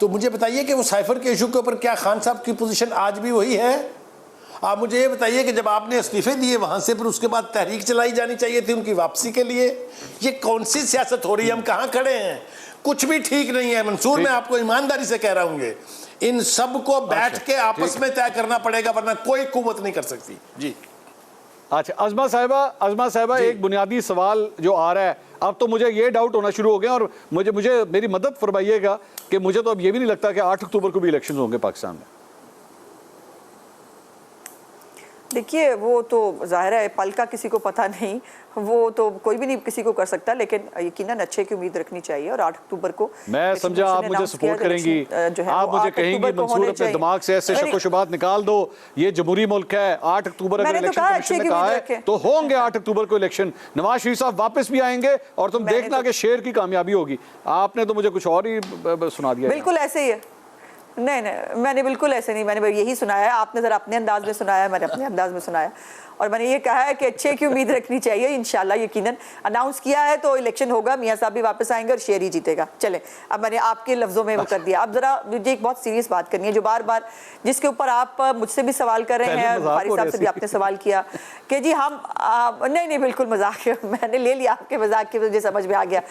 Speaker 4: तो मुझे बताइए कि वो साइफर के इशू के ऊपर क्या खान साहब की पोजीशन आज भी वही है? आप मुझे ये बताइए कि जब आपने इस्तीफे दिए वहां से, फिर उसके बाद तहरीक चलाई जानी चाहिए थी उनकी वापसी के लिए। ये कौन सी सियासत हो रही है? हम कहाँ खड़े हैं? कुछ भी ठीक नहीं है मंसूर। मैं आपको ईमानदारी से कह रहा हूँ, इन सब को बैठ के आपस में तय करना पड़ेगा, वरना कोई हुकूमत नहीं कर सकती। जी
Speaker 1: अच्छा, अज़मा साहिबा एक बुनियादी सवाल जो आ रहा है, अब तो मुझे ये डाउट होना शुरू हो गया, और मुझे मेरी मदद फरमाइएगा कि मुझे तो अब ये भी नहीं लगता कि 8 अक्टूबर को भी इलेक्शन होंगे पाकिस्तान में।
Speaker 3: देखिए, वो तो जाहिर है पल का किसी को पता नहीं, वो तो कोई भी नहीं किसी को कर सकता, लेकिन यकीनन अच्छे की उम्मीद रखनी चाहिए। और 8 अक्टूबर को
Speaker 1: मैं समझा आप मुझे सपोर्ट करेंगी, आप मुझे कहेंगी मंसूर अपने दिमाग से ऐसे शक व शुबहात निकाल दो, ये जमहूरी मुल्क है, 8 अक्टूबर अगर इलेक्शन कमीशन ने कहा है तो होंगे 8 अक्टूबर को इलेक्शन, नवाज शरीफ साहब वापस भी आएंगे और तुम देखना कि शेर की कामयाबी होगी। आपने तो मुझे कुछ और ही सुना दिया।
Speaker 3: बिल्कुल ऐसे ही है, नहीं नहीं, मैंने बिल्कुल ऐसे नहीं, मैंने यही सुनाया, आपने ज़रा अपने अंदाज में सुनाया, मैंने अपने अंदाज में सुनाया, और मैंने ये कहा है कि अच्छे की उम्मीद रखनी चाहिए। इंशाल्लाह यकीनन अनाउंस किया है तो इलेक्शन होगा, मियाँ साहब भी वापस आएंगे और शेर ही जीतेगा। चले, अब मैंने आपके लफ्ज़ों में वो कर दिया। अब ज़रा मुझे एक बहुत सीरियस बात करनी है, जो बार बार जिसके ऊपर आप मुझसे भी सवाल कर रहे हैं, बुखारी साहब से भी आपने सवाल किया कि जी हम नहीं बिल्कुल मजाक, मैंने ले लिया आपके मजाक की, मुझे समझ में आ गया।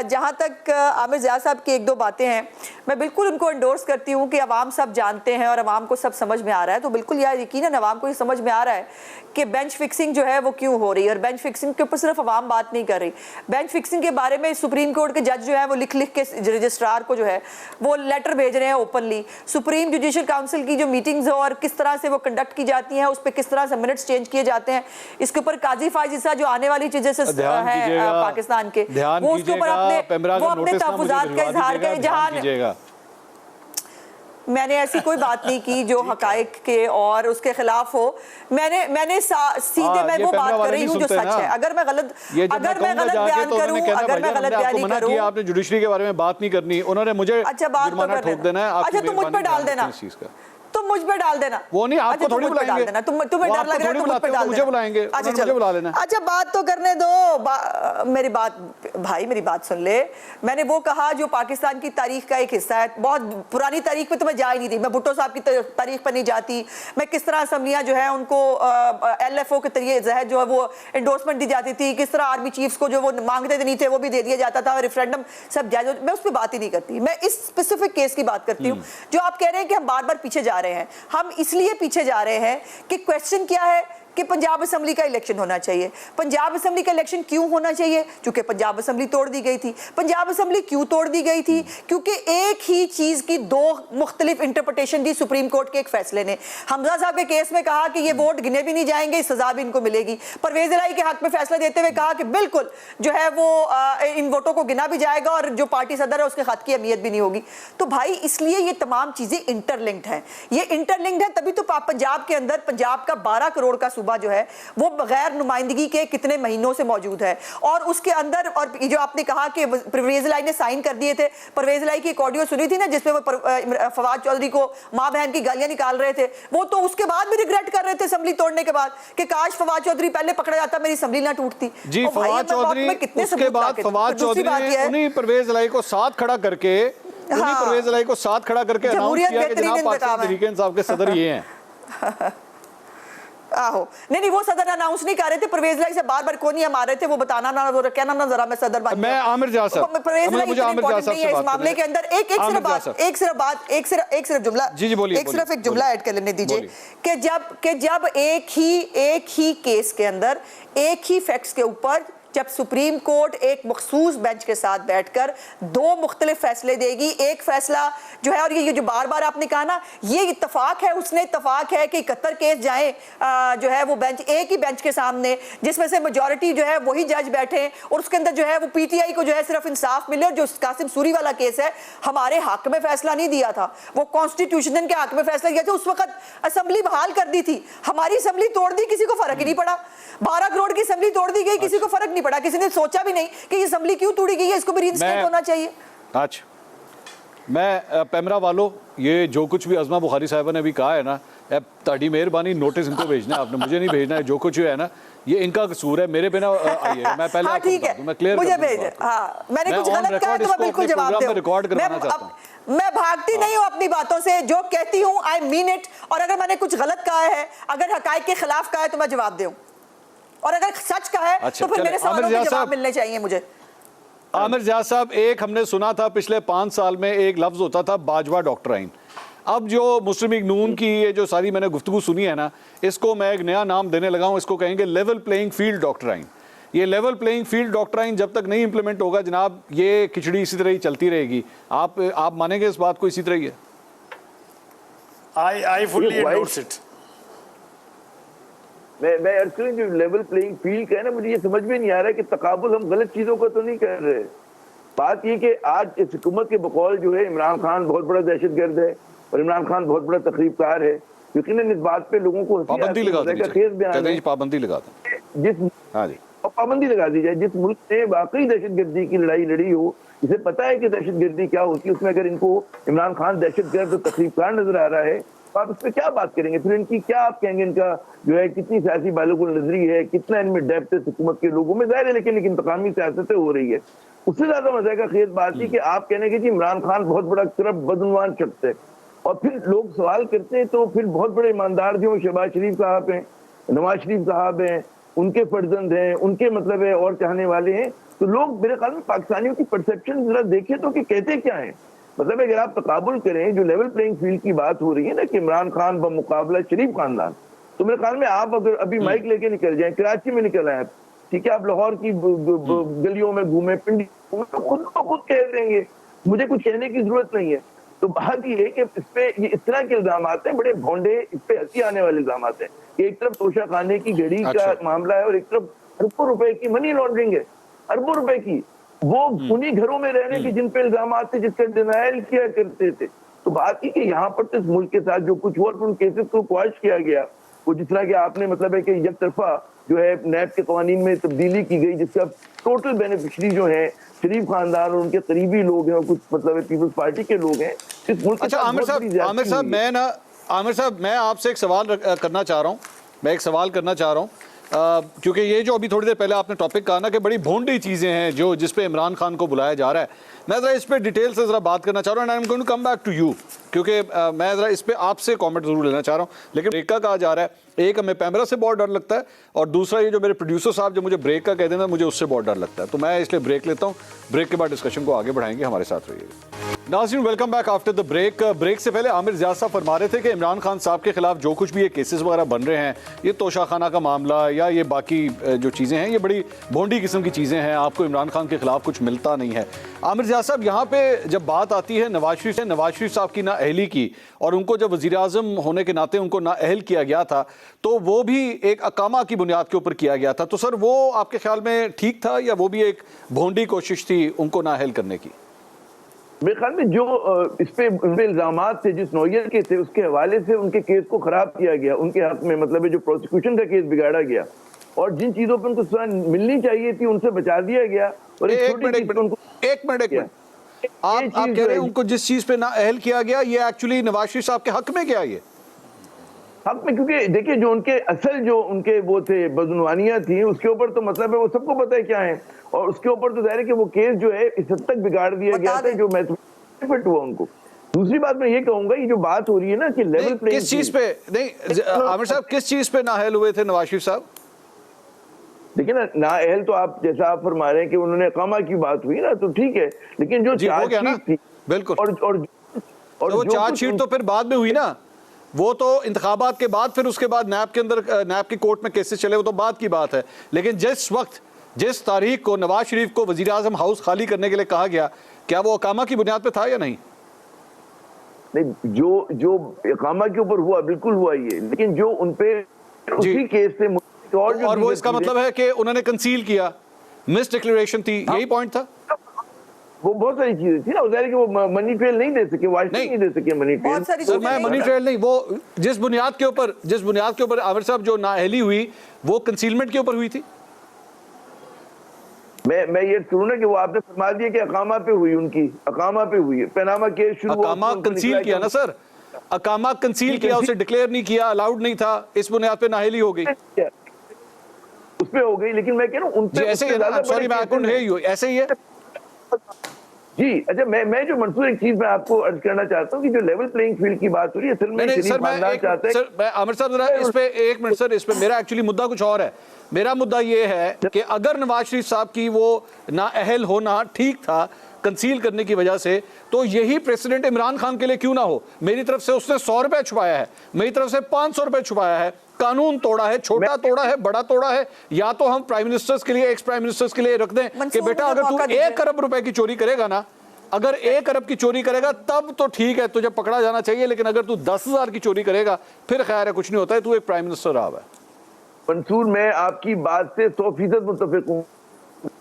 Speaker 3: जहाँ तक आमिर ज़िया साहब की एक दो बातें हैं, मैं बिल्कुल उनको एंडोर्स करती हूँ कि अवाम सब जानते हैं और अवाम को सब समझ में आ रहा है, तो बिल्कुल यार यकीनन अवाम को ये समझ में आ रहा है कि बेंच फिक्सिंग जो है वो क्यों हो रही है, और बेंच फिक्सिंग के ऊपर सिर्फ अवाम बात नहीं कर रही। बेंच फिक्सिंग के बारे में सुप्रीम कोर्ट के जज जो है वो लिख के रजिस्ट्रार को जो है वो लेटर भेज रहे हैं ओपनली। सुप्रीम जुडिशियल काउंसिल की जो मीटिंग्स और किस तरह से वो कंडक्ट की जाती हैं, उस पर किस तरह से मिनट्स चेंज किए जाते हैं, इसके ऊपर काजी फाजिसा जो आने वाली चीजें से है पाकिस्तान के, वो उसके ऊपर अपने तहफुजात का इजहार करें। जहां मैंने ऐसी कोई बात नहीं की जो हकायक के और उसके खिलाफ हो, मैंने सीधे मैं वो बात कर रही हूँ जो सच है। अगर मैं गलत बयान करूँ, अगर मैं गलत बयान करूँ,
Speaker 1: आपने जुडिशरी के बारे में बात नहीं करनी, उन्होंने मुझे
Speaker 3: अच्छा बात तो
Speaker 1: ठोक देना है,
Speaker 3: अच्छा तुम मुझ पर डाल देना, तुम मुझ पे डाल देना,
Speaker 1: वो नहीं आपको
Speaker 3: अच्छा,
Speaker 1: थोड़ी बुलाएंगे,
Speaker 3: तुम्हें डर लग रहा है, तुम मुझ पे डाल
Speaker 1: मुझे बुलाएंगे,
Speaker 3: अच्छा
Speaker 1: मुझे बुला लेना।
Speaker 3: अच्छा बात तो करने दो, मेरी बात भाई, मेरी बात सुन ले। मैंने वो कहा जो पाकिस्तान की तारीख का एक हिस्सा है, बहुत पुरानी तारीख पे तो मैं जा ही नहीं थी, मैं भुट्टो साहब की तारीख पर नहीं जाती, मैं किस तरह असम्बलियां जो है उनको LFO के जरिए जो है वो एंडोर्समेंट दी जाती थी, किस तरह आर्मी चीफ्स को जो वो मांगते नहीं थे वो भी दे दिया जाता था, रेफरेंडम सब जायज, मैं उस पर बात ही नहीं करती। मैं इस स्पेसिफिक केस की बात करती हूँ जो आप कह रहे हैं कि हम बार बार पीछे जा रहे हैं। हम इसलिए पीछे जा रहे हैं कि क्वेश्चन क्या है कि पंजाब असेंबली का इलेक्शन होना चाहिए। पंजाब असेंबली का इलेक्शन क्यों होना चाहिए? क्योंकि पंजाब असेंबली तोड़ दी गई थी। पंजाब असेंबली क्यों तोड़ दी गई थी? क्योंकि एक ही चीज की दो मुख्तलिफ इंटरप्रिटेशन दी सुप्रीम कोर्ट के एक फैसले ने। हमजा साहब के केस में कहा कि ये वोट गिने भी नहीं जाएंगे, सजा भी इनको मिलेगी। परवेज इलाही के हक में फैसला देते हुए कहा कि बिल्कुल जो है वो इन वोटों को गिना भी जाएगा और जो पार्टी सदर है उसके खत की अहमियत भी नहीं होगी। तो भाई इसलिए ये तमाम चीजें इंटरलिंक्ड हैं। ये इंटरलिंक्ड है तभी तो पंजाब के अंदर पंजाब का 12 करोड़ का सूबा जो है वो बगैर नुमाइंदगी के कितने महीनों से मौजूद है। और उसके अंदर, और जो आपने कहा कि परवेज इलाही ने साइन कर दिए थे, परवेज इलाही की एक ऑडियो सुनी थी ना जिसमें वो फवाद चौधरी को मां बहन की गालियां निकाल रहे थे, वो तो उसके बाद भी रिग्रेट कर रहे थे असेंबली तोड़ने के बाद कि काश फवाद चौधरी पहले पकड़ा जाता, मेरी असेंबली ना टूटती।
Speaker 1: जी फवाद चौधरी, उसके बाद फवाद चौधरी ने उन्हीं परवेज इलाही को साथ खड़ा करके परवेज इलाही को साथ खड़ा करके अनाउंस किया कि जनाब पाकिस्तान तहरीक इंसाफ के सदर ये हैं।
Speaker 3: आहो नहीं वो सदर अनाउंस नहीं कर रहे थे, परवेज इलाही से बार बार कोनियां मार रहे थे, वो बताना ना, वो कहना ना जरा मैं सदर बन
Speaker 1: मैं आमिर ज़िया साहब,
Speaker 3: परवेज इलाही
Speaker 1: मुझे आमिर ज़िया साहब से
Speaker 3: इस मामले के अंदर एक सिर्फ जुमला,
Speaker 1: जी बोलिए,
Speaker 3: सिर्फ एक जुमला ऐड कर लेने दीजिए कि जब एक ही केस के अंदर एक ही फैक्ट्स के ऊपर जब सुप्रीम कोर्ट एक मखसूस बेंच के साथ बैठकर दो मुख्तलिफ फैसले देगी, एक फैसला जो है, और ये जो बार बार आपने कहा ना, ये इत्तफाक है, उसने इत्तफाक है कि 71 केस जाए जो है वो बेंच, एक ही बेंच के सामने जिसमें से मेजॉरिटी जो है वही जज बैठे और उसके अंदर जो है वो PTI को जो है सिर्फ इंसाफ मिले। और जो कासिम सूरी वाला केस है, हमारे हक में फैसला नहीं दिया था, वो कॉन्स्टिट्यूशन के हक में फैसला दिया था। उस वक्त असेंबली बहाल कर दी थी, हमारी असेंबली तोड़ दी, किसी को फर्क ही नहीं पड़ा। 12 करोड़ की असेंबली तोड़ दी गई, किसी को फर्क नहीं पड़ा, किसी ने सोचा भी नहीं कि ये असेंबली क्यों तोड़ी गई है, इसको भी रीइंस्टेट होना चाहिए।
Speaker 1: अच्छा, मैं पैमरा वालों, ये जो कुछ भी अज़मा बुखारी साहिबा ने अभी कहा है ना, ताड़ी मेहरबानी नोटिस इनको भेजना है, आपने मुझे नहीं भेजना है। जो कुछ है ना ये इनका कसूर है, मेरे पे ना आइए, मैं पहले
Speaker 3: हाँ, ठीक है,
Speaker 1: मैं क्लियर
Speaker 3: मुझे भेज। हाँ, मैंने कुछ गलत कहा तो मैं बिल्कुल जवाब दूं।
Speaker 1: रिकॉर्ड करवाना चाहता हूं।
Speaker 3: मैं भागती नहीं हूं अपनी बातों से, जो कहती हूं आई मीन इट। और अगर मैंने कुछ गलत कहा है, अगर हकायक के खिलाफ कहा है तो मैं जवाब दूं, और अगर सच कहा है तो फिर मेरे सवालों के जवाब मिलने चाहिए मुझे।
Speaker 1: आमिर ज़िया साहब, एक हमने सुना था पिछले 5 साल में एक लफ्ज होता था बाजवा डॉक्ट्राइन। अब जो मुस्लिम लीग नून की ये जो सारी मैंने गुफ्तगू सुनी है ना, इसको मैं एक नया नाम देने लगा हूं, इसको कहेंगे लेवल प्लेइंग फील्ड डॉक्ट्राइन। ये लेवल प्लेइंग फील्ड डॉक्ट्राइन जब तक नहीं इंप्लीमेंट होगा जनाब, ये खिचड़ी इसी तरह ही चलती रहेगी। आप मानेंगे इस बात को? इसी तरह ही है।
Speaker 4: I fully endorse it.
Speaker 5: मैं अर्ज करूं, जो लेवल प्लेइंग फील्ड का है ना, मुझे ये समझ में नहीं आ रहा है कि तकाबुल हम गलत चीजों का तो नहीं कर रहे। बात ये कि आज इस हुकूमत के बकौल जो है इमरान खान बहुत बड़ा दहशतगर्द है और इमरान खान बहुत बड़ा तकरीबकार है, यकीनन इस बात पे लोगों को
Speaker 1: पाबंदी लगा दी जाए, पाबंदी लगा दें,
Speaker 5: जिस
Speaker 1: हाँ जी,
Speaker 5: पाबंदी लगा दी जाए। जिस मुल्क ने वाकई दहशतगर्दी की लड़ाई लड़ी हो, इसे पता है कि दहशतगर्दी क्या होती है। उसमें अगर इनको इमरान खान दहशतगर्द और तकलीफकार नजर आ रहा है तो आप इस पर क्या बात करेंगे? फिर इनकी क्या आप कहेंगे? इनका जो है कितनी सियासी बालुगुल नजरी है, कितना इनमें डेप्थ है हुकूमत के लोगों में, जाहिर है। लेकिन इंतकामी सियासतें हो रही है। उससे ज्यादा मजा का खेत बात थी कि आप कहने के जी इमरान खान बहुत बड़ा करप्ट बदनवान शख्स है, और फिर लोग सवाल करते हैं तो फिर बहुत बड़े ईमानदार जो शहबाज शरीफ साहब हैं, नवाज शरीफ साहब हैं, उनके फर्जंद हैं, उनके मतलब है और चाहने वाले हैं, तो लोग मेरे ख्याल में पाकिस्तानियों की परसेप्शन जरा देखें तो कि कहते क्या है। मतलब अगर आप तकाबुल करें, जो लेवल प्लेइंग फील्ड की बात हो रही है ना कि इमरान खान बमुकाबला शरीफ खानदान, तो मेरे ख्याल में आप अगर अभी माइक लेके निकल जाए, कराची में निकल आए, ठीक है, आप लाहौर की गलियों में घूमे, पिंडी घूमे, तो खुद कह देंगे, मुझे कुछ कहने की जरूरत नहीं है। तो बात ये है कि इस पे ये इस तरह के इल्जाम आते हैं, बड़े भोंडे, इस पे हंसी आने वाले इल्जाम आते हैं कि एक तरफ तोशा खाने की घड़ी का मामला है और एक तरफ अरबों रुपए की मनी लॉन्ड्रिंग है, अरबों रुपए की, वो उन्हीं घरों में रहने के जिन पे इल्जाम आते, जिसका डिनायल किया करते थे। तो बात की कि यहाँ पर तो इस मुल्क के साथ जो कुछ हुआ, उन केसेस को क्वाश किया गया, वो जिस तरह के आपने मतलब है कि एक तरफा जो है नैब के कानून में तब्दीली की गई, जिसका टोटल बेनिफिशरी जो है शरीफ खानदान और उनके करीबी लोग हैं और कुछ मतलब पीपल्स पार्टी के लोग हैं इस मुल्क।
Speaker 1: अच्छा आमिर साहब मैं आपसे एक सवाल करना चाह रहा हूँ, क्योंकि ये जो अभी थोड़ी देर पहले आपने टॉपिक कहा ना कि बड़ी भोंडी चीज़ें हैं जो जिस पे इमरान खान को बुलाया जा रहा है, मैं ज़रा इस पे डिटेल से ज़रा बात करना चाह रहा हूँ, and I am going to come back to you, क्योंकि मैं ज़रा इस पे आपसे कमेंट ज़रूर लेना चाह रहा हूँ। लेकिन ब्रेक का कहा जा रहा है, एक हमें पैमरा से बहुत डर लगता है, और दूसरा ये जो मेरे प्रोड्यूसर साहब जो मुझे ब्रेक का कहते हैं मुझे उससे बहुत डर लगता है। तो मैं इसलिए ब्रेक लेता हूँ, ब्रेक के बाद डिस्कशन को आगे बढ़ाएंगे, हमारे साथ रहिएगा। नाज़रीन welcome back after the break. Break से पहले आमिर ज़िया साहब फरमा रहे थे कि इमरान खान साहब के खिलाफ जो कुछ भी ये केसेस वगैरह बन रहे हैं, ये तोशाखाना का मामला या ये बाकी जो चीज़ें हैं, ये बड़ी भोंडी किस्म की चीज़ें हैं, आपको इमरान खान के खिलाफ कुछ मिलता नहीं है। आमिर ज़िया साहब, यहाँ पे जब बात आती है नवाज शरीफ साहब की नाअहली की, और उनको जब वज़ीर आज़म होने के नाते उनको नाअहल किया गया था, तो वो भी एक अकामा की बुनियाद के ऊपर किया गया था, तो सर वो आपके ख्याल में ठीक था या वो भी एक भोंडी कोशिश थी उनको नाअहल करने की?
Speaker 5: मेरे ख्याल में जो इस पे इल्जामात थे जिस नौयत के थे, उसके हवाले से उनके केस को खराब किया गया, उनके हक में मतलब जो प्रोसिक्यूशन का केस बिगाड़ा गया, और जिन चीजों पर उनको सजा मिलनी चाहिए थी उनसे बचा दिया गया। और एक मिनट
Speaker 1: आप कह रहे हैं उनको जिस चीज पे नाअहल किया गया, ये एक्चुअली नवाज शरीफ साहब के हक में क्या? ये
Speaker 5: हक में, क्योंकि देखिए जो उनके असल जो उनके वो थे बदनवानियां थी, उसके ऊपर तो मतलब है वो सबको पता है क्या है, और उसके ऊपर तो जाहिर है कि वो केस जो है इस हद तक बिगाड़ दिया गया था जो बेनिफिट हुआ उनको। दूसरी बात मैं ये कहूंगा, ये जो बात हो रही है ना कि लेवल प्लेइंग
Speaker 1: किस चीज पे नहीं आमिर साहब, किस चीज पे नाअहल हुए थे नवाज शरीफ साहब?
Speaker 5: देखिए ना, नाअहल तो आप जैसा आप फरमा रहे हैं कि उन्होंने अकामा की बात हुई ना, तो ठीक है, लेकिन जो चार्जशीट थी
Speaker 1: बिल्कुल,
Speaker 5: और
Speaker 1: वो चार्जशीट तो फिर बाद में हुई ना, वो तो इंतखाबात के बाद, फिर उसके बाद नैब के अंदर नैब की कोर्ट में केसेस चले, वो तो बाद की बात है। लेकिन जिस तारीख को नवाज शरीफ को वजीर आजम हाउस खाली करने के लिए कहा गया, क्या वो अकामा की बुनियाद पे था या नहीं?
Speaker 5: नहीं, जो अकामा के ऊपर हुआ बिल्कुल हुआ ये, लेकिन जो उनपे उसी केस से
Speaker 1: और वो इसका मतलब है कि उन्होंने कंसील किया, मिस डिक्लेरेशन थी, यही पॉइंट था।
Speaker 5: वो बहुत सारी चीजें थी ना, कि वो मनी ट्रेल नहीं दे सके, नहीं दे सके मनी ट्रेल।
Speaker 1: सर मैं मनी ट्रेल नहीं, वो जिस बुनियाद के ऊपर आमिर साहब जो नाअहली हुई, वो कंसीलमेंट के ऊपर हुई थी।
Speaker 5: मैं ये सुनूं ना कि वो आपने फरमा दिया कि अकामा पे हुई, उनकी अकामा पे हुई, पनामा केस शुरू हुआ,
Speaker 1: अकामा कंसील किया ना सर, अकामा कंसील किया, उसे डिक्लेयर नहीं किया, अलाउड नहीं था, इस बुनियाद पे नाअहली हो गई,
Speaker 5: उस पे हो गई। लेकिन मैं कह रहा हूं उन पे
Speaker 1: ऐसे ही है, सॉरी मैं अकाउंट है ही ऐसे ही है
Speaker 5: जी। अच्छा, मैं जो मंसूर एक चीज मैं आपको अर्ज करना चाहता हूँ कि जो लेवल प्लेइंग फील्ड की बात हो रही है, असल में
Speaker 1: सर मैं आमिर साहब जरा इस पे एक मिनट सर, इस पे मेरा एक्चुअली मुद्दा कुछ और है। मेरा मुद्दा ये है कि अगर नवाज शरीफ साहब की वो नाअहल होना ठीक था कंसील करने की वजह से, तो यही प्रेसिडेंट इमरान खान के लिए क्यों ना हो? मेरी तरफ से उसने 100 रुपए छुपाया है, मेरी तरफ से 500 रुपए छुपाया है, कानून तोड़ा है, छोटा तोड़ा है, बड़ा तोड़ा है। या तो हम प्राइम मिनिस्टर्स के लिए, एक्स प्राइम मिनिस्टर्स के लिए रख दें कि बेटा अगर तू 1 अरब रुपए की चोरी करेगा ना, अगर 1 अरब की चोरी करेगा तब तो ठीक है, तुझे पकड़ा जाना चाहिए, लेकिन अगर तू 10,000 की चोरी करेगा फिर खैर है, कुछ नहीं होता है, तू एक प्राइम मिनिस्टर रहा है।
Speaker 5: मंसूर, मैं आपकी बात से 100% मुत्तफिक हूँ।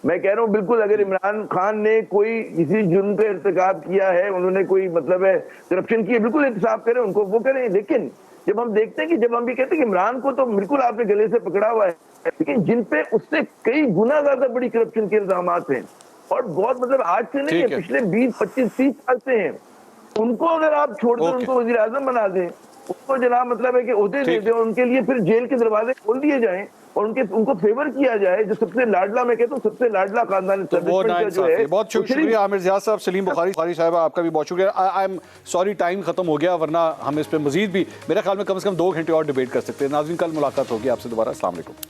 Speaker 5: मैं कह रहा हूँ बिल्कुल, अगर इमरान खान ने कोई किसी जुर्म का इर्तिकाब किया है, उन्होंने कोई मतलब है करप्शन की है, बिल्कुल एहतसाब करें, उनको वो करें। लेकिन जब हम देखते हैं कि जब हम भी कहते हैं कि इमरान को तो बिल्कुल आपने गले से पकड़ा हुआ है, लेकिन जिन पे उससे कई गुना ज्यादा बड़ी करप्शन के इल्जामात हैं, और बहुत मतलब आज से नहीं
Speaker 1: ठीक
Speaker 5: है,
Speaker 1: है।
Speaker 5: पिछले 20, 25, 30 साल से हैं। उनको अगर आप छोड़कर
Speaker 1: ओके।
Speaker 5: उनको वजीर आजम बना दें, उनको जनाब मतलब है कि ओहदे दे
Speaker 1: ठीक।
Speaker 5: दें, उनके लिए फिर जेल के दरवाजे खोल दिए जाएं और उनको फेवर किया जाए, जो सबसे लाडला, मैं कहता हूँ सबसे लाडला खानदान
Speaker 1: तो वो नाइंसाफी है। बहुत
Speaker 5: वो शरीफ-
Speaker 1: शुक्रिया आमिर जियाद साहब, सलीम बुखारी साहब, आपका भी बहुत शुक्रिया। आई एम सॉरी टाइम खत्म हो गया, वरना हम इस पे मजीद भी मेरे ख्याल में कम से कम 2 घंटे और डिबेट कर सकते हैं। नाज़रीन, कल मुलाकात होगी आपसे दोबारा। अस्सलाम वालेकुम।